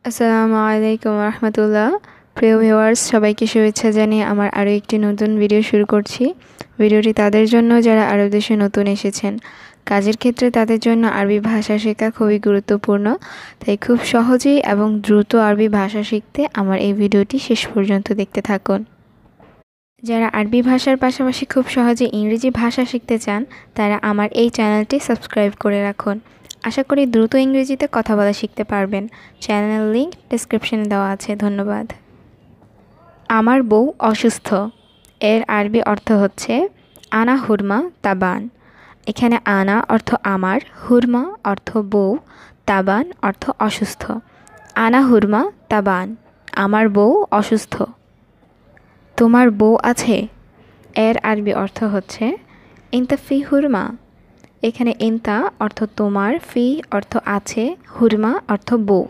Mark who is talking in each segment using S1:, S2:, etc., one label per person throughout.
S1: আসসালামু আলাইকুম রহমতুল্লাহ। প্রিয় ভিউয়ার্স, সবাইকে শুভেচ্ছা জানিয়ে আমার আরও একটি নতুন ভিডিও শুরু করছি। ভিডিওটি তাদের জন্য যারা আরব দেশে নতুন এসেছেন। কাজের ক্ষেত্রে তাদের জন্য আরবি ভাষা শেখা খুবই গুরুত্বপূর্ণ, তাই খুব সহজেই এবং দ্রুত আরবি ভাষা শিখতে আমার এই ভিডিওটি শেষ পর্যন্ত দেখতে থাকুন। যারা আরবি ভাষার পাশাপাশি খুব সহজে ইংরেজি ভাষা শিখতে চান, তারা আমার এই চ্যানেলটি সাবস্ক্রাইব করে রাখুন। আশা করি দ্রুত ইংরেজিতে কথা বলা শিখতে পারবেন। চ্যানেল লিংক ডেসক্রিপশনে দেওয়া আছে। ধন্যবাদ। আমার বউ অসুস্থ এর আরবি অর্থ হচ্ছে আনা হুরমা তাবান। এখানে আনা অর্থ আমার, হুরমা অর্থ বউ, তাবান অর্থ অসুস্থ। আনা হুরমা তাবান, আমার বউ অসুস্থ। তোমার বউ আছে এর আরবি অর্থ হচ্ছে ইনতা ফি হুরমা। এখানে ইনতা অর্থ তোমার, ফি অর্থ আছে, হুরমা অর্থ বউ।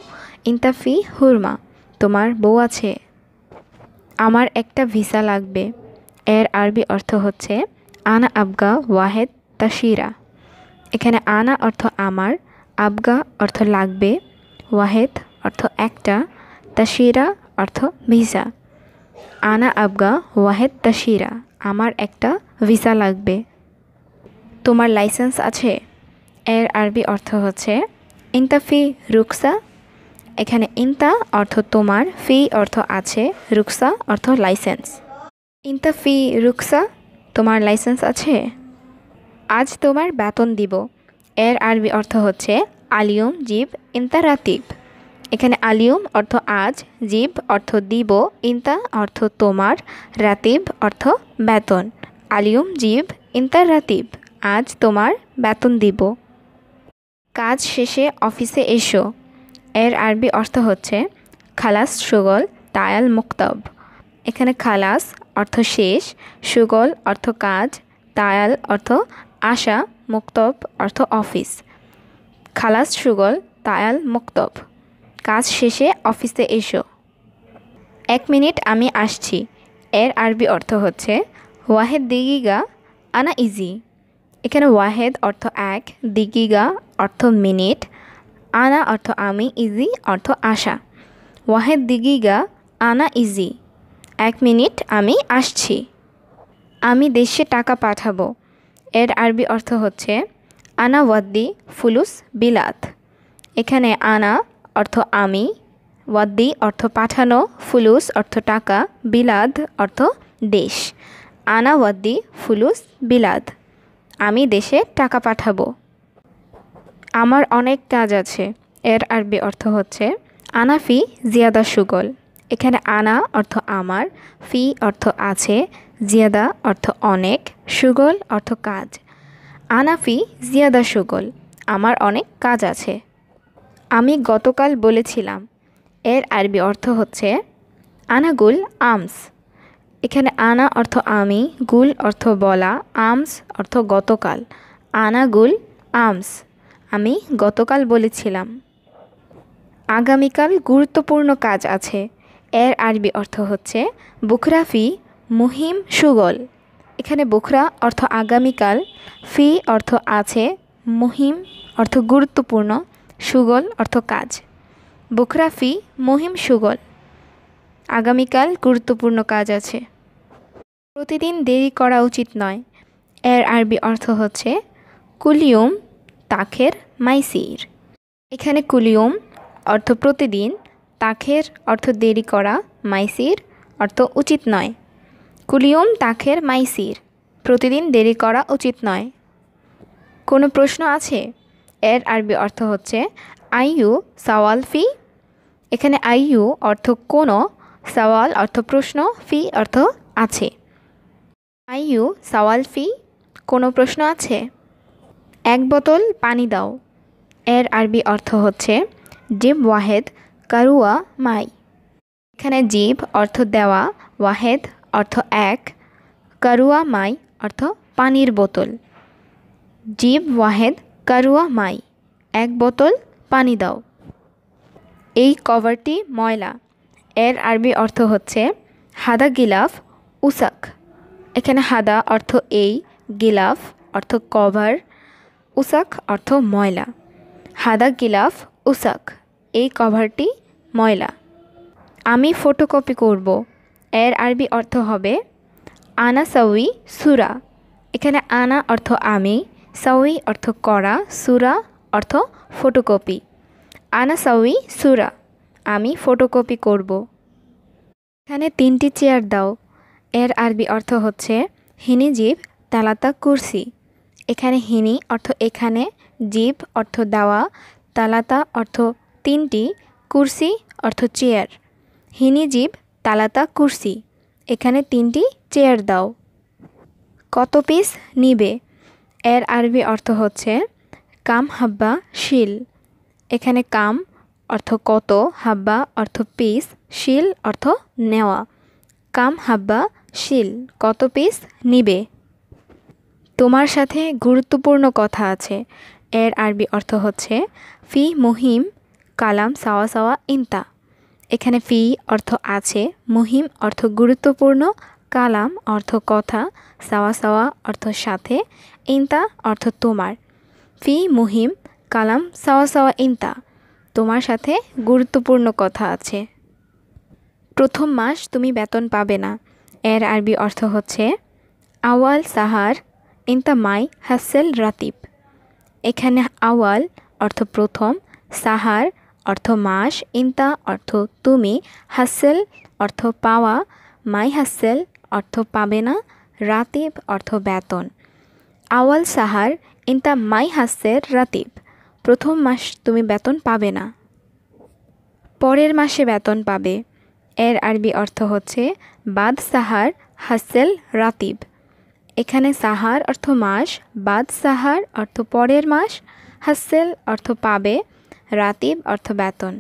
S1: ইনতা ফি হুরমা, তোমার বউ আছে। আমার একটা ভিসা লাগবে এর আরবি অর্থ হচ্ছে আনা আবগা ওয়াহেদ তাশিরা। এখানে আনা অর্থ আমার, আবগা অর্থ লাগবে, ওয়াহেদ অর্থ একটা, তাশিরা অর্থ ভিসা। আনা আবগা ওয়াহেদ তাশিরা, আমার একটা ভিসা লাগবে। তোমার লাইসেন্স আছে এর আরবি অর্থ হচ্ছে ইনতা ফি রুকসা। এখানে ইনতা অর্থ তোমার, ফি অর্থ আছে, রুকসা অর্থ লাইসেন্স। ইনতা ফি রুকসা, তোমার লাইসেন্স আছে। আজ তোমার বেতন দিব এর আরবি অর্থ হচ্ছে আলিয়ম জিব ইনতা রাতিব। এখানে আলিয়ম অর্থ আজ, জিব অর্থ দিব, ইনতা অর্থ তোমার, রাতিব অর্থ বেতন। আলিয়ম জিব ইনতা রাতিব, আজ তোমার বেতন দিব। কাজ শেষে অফিসে এসো এর আরবি অর্থ হচ্ছে খালাস শুগল তায়াল মুক্তব। এখানে খালাস অর্থ শেষ, শুগল অর্থ কাজ, তায়াল অর্থ আশা, মুক্তব অর্থ অফিস। খালাস শুগল তায়াল মুক্তব, কাজ শেষে অফিসে এসো। 1 মিনিট আমি আসছি এর আরবি অর্থ হচ্ছে ওয়াহেদ দিগিগা আনা ইজি। এখানে ওয়াহেদ অর্থ এক, দিগিগা অর্থ মিনিট, আনা অর্থ আমি, ইজি অর্থ আশা। ওয়াহেদ দিগিগা আনা ইজি, 1 মিনিট আমি আসছি। আমি দেশে টাকা পাঠাবো এর আরবি অর্থ হচ্ছে আনা ওয়াদ্দি ফুলুস বিলাত। এখানে আনা অর্থ আমি, ওয়াদ্দি অর্থ পাঠানো, ফুলুস অর্থ টাকা, বিলাদ অর্থ দেশ। আনা ওয়াদ্দি ফুলুস বিলাদ, আমি দেশে টাকা পাঠাবো। আমার অনেক কাজ আছে এর আরবি অর্থ হচ্ছে আনা ফি জিয়াদা শুগল। এখানে আনা অর্থ আমার, ফি অর্থ আছে, জিয়াদা অর্থ অনেক, শুগল অর্থ কাজ। আনা ফি জিয়াদা শুগল, আমার অনেক কাজ আছে। আমি গতকাল বলেছিলাম এর আরবি অর্থ হচ্ছে আনা গুল আমস। এখানে আনা অর্থ আমি, গুল অর্থ বলা, আমস অর্থ গতকাল। আনা গুল আমস, আমি গতকাল বলেছিলাম। আগামীকাল গুরুত্বপূর্ণ কাজ আছে এর আরবি অর্থ হচ্ছে বুখরা ফি মুহিম সুগল। এখানে বুখরা অর্থ আগামীকাল, ফি অর্থ আছে, মুহিম অর্থ গুরুত্বপূর্ণ, সুগল অর্থ কাজ। বুখরা ফি মুহিম সুগল, আগামীকাল গুরুত্বপূর্ণ কাজ আছে। প্রতিদিন দেরি করা উচিত নয় এর আরবি অর্থ হচ্ছে কুলিয়ম তাখের মাইসির। এখানে কুলিয়ম অর্থ প্রতিদিন, তাখের অর্থ দেরি করা, মাইসির অর্থ উচিত নয়। কুলিয়ম তাখের মাইসির, প্রতিদিন দেরি করা উচিত নয়। কোনো প্রশ্ন আছে এর আরবি অর্থ হচ্ছে আইয়ু সাওয়াল ফি। এখানে আইয়ু অর্থ কোনো, সাওয়াল অর্থ প্রশ্ন, ফি অর্থ আছে। আইয়ু সাওয়াল ফি, কোনো প্রশ্ন আছে। 1 বোতল পানি দাও এর আরবি অর্থ হচ্ছে জিব ওয়াহেদ কারুয়া মাই। এখানে জিব অর্থ দেওয়া, ওয়াহেদ অর্থ এক, কারুয়া মাই অর্থ পানির বোতল। জিব ওয়াহেদ কারুয়া মাই, 1 বোতল পানি দাও। এই কভারটি ময়লা এর আরবি অর্থ হচ্ছে হাদা গিলাফ উসাক। এখানে হাদা অর্থ এই, গিলাফ অর্থ কভার, উসাক অর্থ ময়লা। হাদা গিলাফ উসাক, এই কভারটি ময়লা। আমি ফটোকপি করব, এর আরবি অর্থ হবে আনা সাউই সুরা। এখানে আনা অর্থ আমি, সাউই অর্থ করা, সুরা অর্থ ফটোকপি। আনা সাউই সুরা, আমি ফটোকপি করব। এখানে 3টি চেয়ার দাও, এর আরবি অর্থ হচ্ছে হিনি জিব তালাতা কুরসি। এখানে হিনি অর্থ এখানে, জিব অর্থ দেওয়া, তালাতা অর্থ 3টি, কুরসি অর্থ চেয়ার। হিনি জিব তালাতা কুরসি, এখানে 3টি চেয়ার দাও। কত পিস নিবে, এর আরবি অর্থ হচ্ছে কাম হাব্বা শিল। এখানে কাম অর্থ কত, হাব্বা অর্থ পিস, শিল অর্থ নেওয়া। কাম হাব্বা শিল, কত পিস নিবে। তোমার সাথে গুরুত্বপূর্ণ কথা আছে, এর আরবি অর্থ হচ্ছে ফি মুহিম কালাম সাওয়া সাওয়া ইনতা। এখানে ফি অর্থ আছে, মুহিম অর্থ গুরুত্বপূর্ণ, কালাম অর্থ কথা, সাওয়া সাওয়া অর্থ সাথে, ইনতা অর্থ তোমার। ফি মুহিম কালাম সাওয়া সাওয়া ইনতা, তোমার সাথে গুরুত্বপূর্ণ কথা আছে। প্রথম মাস তুমি বেতন পাবে না, এর আরবি অর্থ হচ্ছে আওয়াল সাহার ইনতা মাই হাসেল রাতিব। এখানে আওয়াল অর্থ প্রথম, সাহার অর্থ মাস, ইনতা অর্থ তুমি, হাসেল অর্থ পাওয়া, মাই হাসেল অর্থ পাবে না, রাতিব অর্থ বেতন। আওয়াল সাহার ইনতা মাই হাসের রাতিব, প্রথম মাস তুমি বেতন পাবে না। পরের মাসে বেতন পাবে, এর আরবি অর্থ হচ্ছে বাদ সাহার হাসেল রাতিব। এখানে সাহার অর্থ মাস, বাদ সাহার অর্থ পরের মাস, হাসেল অর্থ পাবে, রাতিব অর্থ বেতন।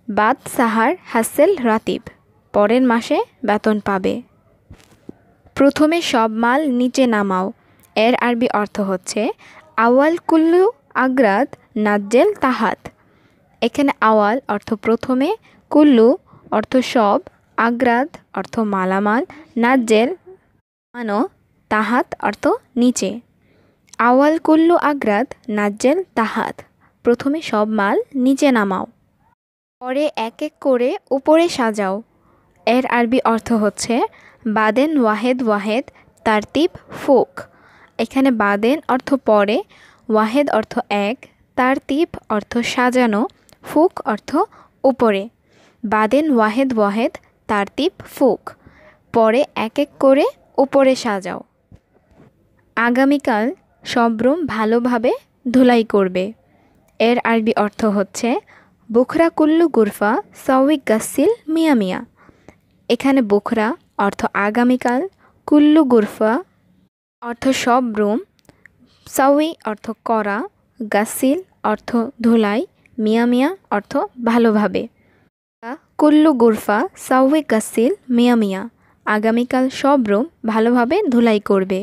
S1: বাদ সাহার হাসেল রাতিব, পরের মাসে বেতন পাবে। প্রথমে সব মাল নিচে নামাও, এর আরবি অর্থ হচ্ছে আওয়াল কুল্লু আগ্রাদ নাজ্জেল তাহাত। এখানে আওয়াল অর্থ প্রথমে, কুল্লু অর্থ সব, আগ্রাদ অর্থ মালামাল, নাজ্জেল মানো, তাহাত অর্থ নিচে। আওয়াল কুল্লু আগ্রাদ নাজ্জেল তাহাত, প্রথমে সব মাল নিচে নামাও। পরে এক এক করে উপরে সাজাও, এর আরবি অর্থ হচ্ছে বাদেন ওয়াহেদ ওয়াহেদ তারতিব ফোক। এখানে বাদেন অর্থ পরে, ওয়াহেদ অর্থ এক, তারতিব অর্থ সাজানো, ফুক অর্থ উপরে। বাদেন ওয়াহেদ ওয়াহেদ তারতিব ফুক, পরে এক এক করে উপরে সাজাও। আগামীকাল সব রুম ভালোভাবে ধুলাই করবে, এর আরবি অর্থ হচ্ছে বুখরা কুল্লু গুরফা সাউই গাসিল মিয়া মিয়া। এখানে বুখরা অর্থ আগামীকাল, কুল্লু গুরফা অর্থ সব রুম, সাউই অর্থ করা, গাসিল অর্থ ধুলাই, মিয়া মিয়া অর্থ ভালোভাবে। কুল্লু গুরফা সাউই গাসিল মিয়া মিয়া, আগামীকাল সব রুম ভালোভাবে ধুলাই করবে।